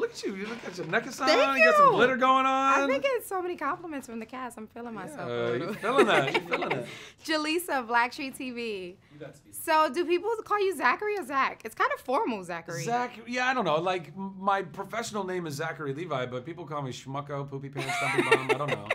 look at you. You look at your necklace on. Thank You got some you. glitter going on. I've been getting so many compliments from the cast. I'm feeling myself a little. You're feeling that. You're feeling it. Jaleesa, BLACKTREE TV. You got to be. So, do people call you Zachary or Zach? It's kind of formal, Zachary. Yeah, I don't know. Like, my professional name is Zachary Levi, but people call me Schmucko, Poopy Pants, Stumpy Bum. I don't know.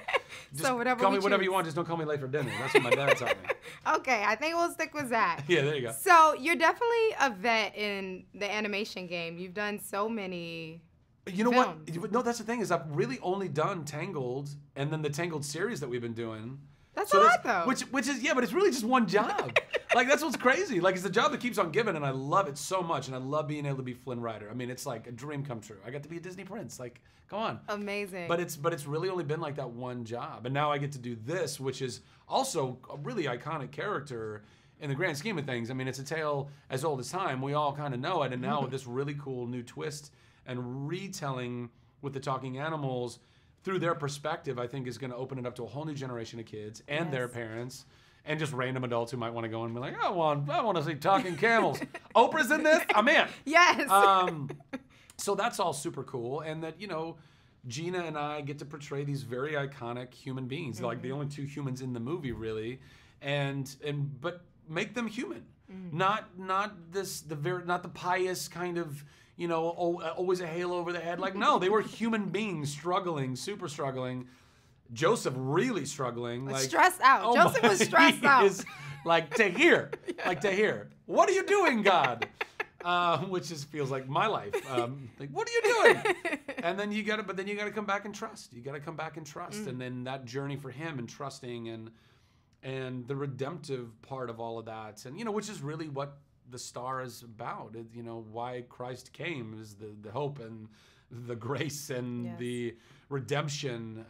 Just So whatever call me we whatever choose. you want. Just don't call me late for dinner. That's what my dad taught me. Okay, I think we'll stick with Zach. Yeah, there you go. So, you're definitely a vet in the animation game. You've done so many. You know films. what? No, that's the thing is I've really only done Tangled and then the Tangled series that we've been doing. That's a lot, though. Which is, yeah, but it's really just one job. Like, that's what's crazy. Like, it's the job that keeps on giving, and I love it so much, and I love being able to be Flynn Rider. I mean, it's like a dream come true. I got to be a Disney prince. Like, come on. Amazing. But it's really only been like that one job. And now I get to do this, which is also a really iconic character in the grand scheme of things. I mean, it's a tale as old as time. We all kind of know it. And now with this really cool new twist and retelling with the talking animals through their perspective, I think is going to open it up to a whole new generation of kids and their parents and just random adults who might want to go and be like, I want to see talking camels. Oprah's in this? I'm in. Yes. So that's all super cool. And that, you know, Gina and I get to portray these very iconic human beings, like the only two humans in the movie, really, but make them human, not the pious kind of, you know, always a halo over the head. Like, no, they were human beings struggling, super struggling. Joseph really struggling, like stressed out. Joseph was stressed out. Is like to hear, what are you doing, God? Which just feels like my life. Like, what are you doing? And then you gotta come back and trust. You gotta come back and trust, and then that journey for him and trusting and the redemptive part of all of that, and you know, which is really what the star is about. You know, why Christ came is the hope and the grace and the redemption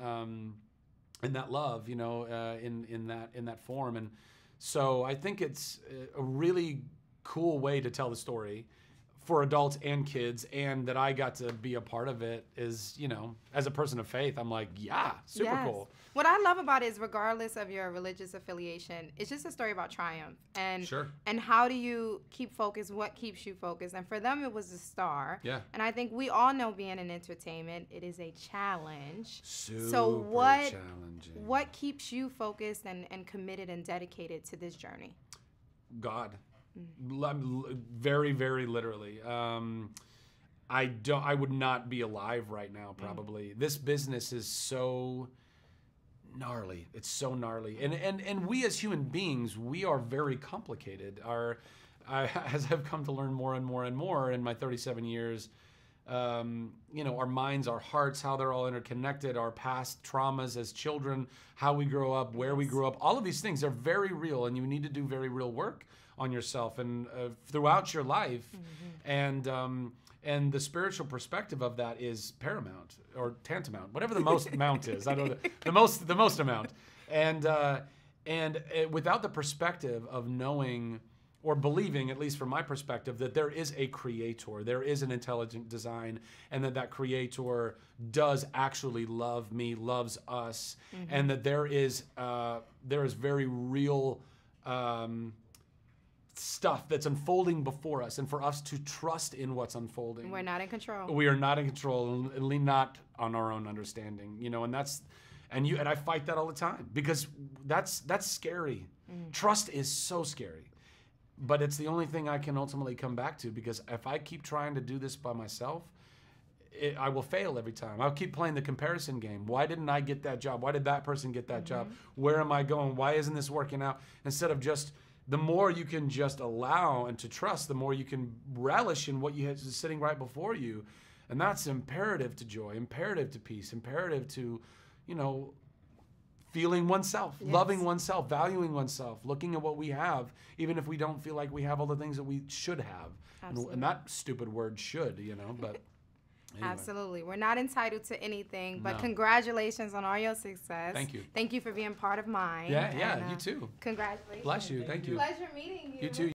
and that love. You know, in that form, and so I think it's a really cool way to tell the story for adults and kids, and that I got to be a part of it is, you know, as a person of faith, I'm like, yeah, super cool. What I love about it is regardless of your religious affiliation, it's just a story about triumph. And and how do you keep focused? What keeps you focused? And for them, it was the star. Yeah. And I think we all know being in entertainment, it is a challenge. Super challenging. What keeps you focused and committed and dedicated to this journey? God. Very, very literally. I would not be alive right now, probably. This business is so gnarly. It's so gnarly. And we as human beings, we are very complicated. As I've come to learn more and more and more in my 37 years, you know, our minds, our hearts, how they're all interconnected, our past traumas as children, how we grow up, where we grew up, all of these things, they're very real, and you need to do very real work on yourself and throughout your life. And the spiritual perspective of that is paramount or tantamount, whatever the most amount is. I don't know, the most amount. And without the perspective of knowing or believing, at least from my perspective, that there is a creator, there is an intelligent design, and that creator does actually love me, loves us, and that there is very real stuff that's unfolding before us, and for us to trust in what's unfolding. We're not in control. We are not in control, and lean not on our own understanding. You know, and I fight that all the time, because that's scary. Trust is so scary. But it's the only thing I can ultimately come back to, because if I keep trying to do this by myself, I will fail every time. I'll keep playing the comparison game. Why didn't I get that job? Why did that person get that job? Where am I going? Why isn't this working out? Instead of just, the more you can just allow and to trust, the more you can relish in what you have sitting right before you. And that's imperative to joy, imperative to peace, imperative to, you know, feeling oneself, loving oneself, valuing oneself, looking at what we have, even if we don't feel like we have all the things that we should have. And that stupid word should, you know, but anyway. Absolutely. We're not entitled to anything, but congratulations on all your success. Thank you. Thank you for being part of mine. Yeah, you too. Congratulations. Bless you. Thank you. Pleasure meeting you. You too.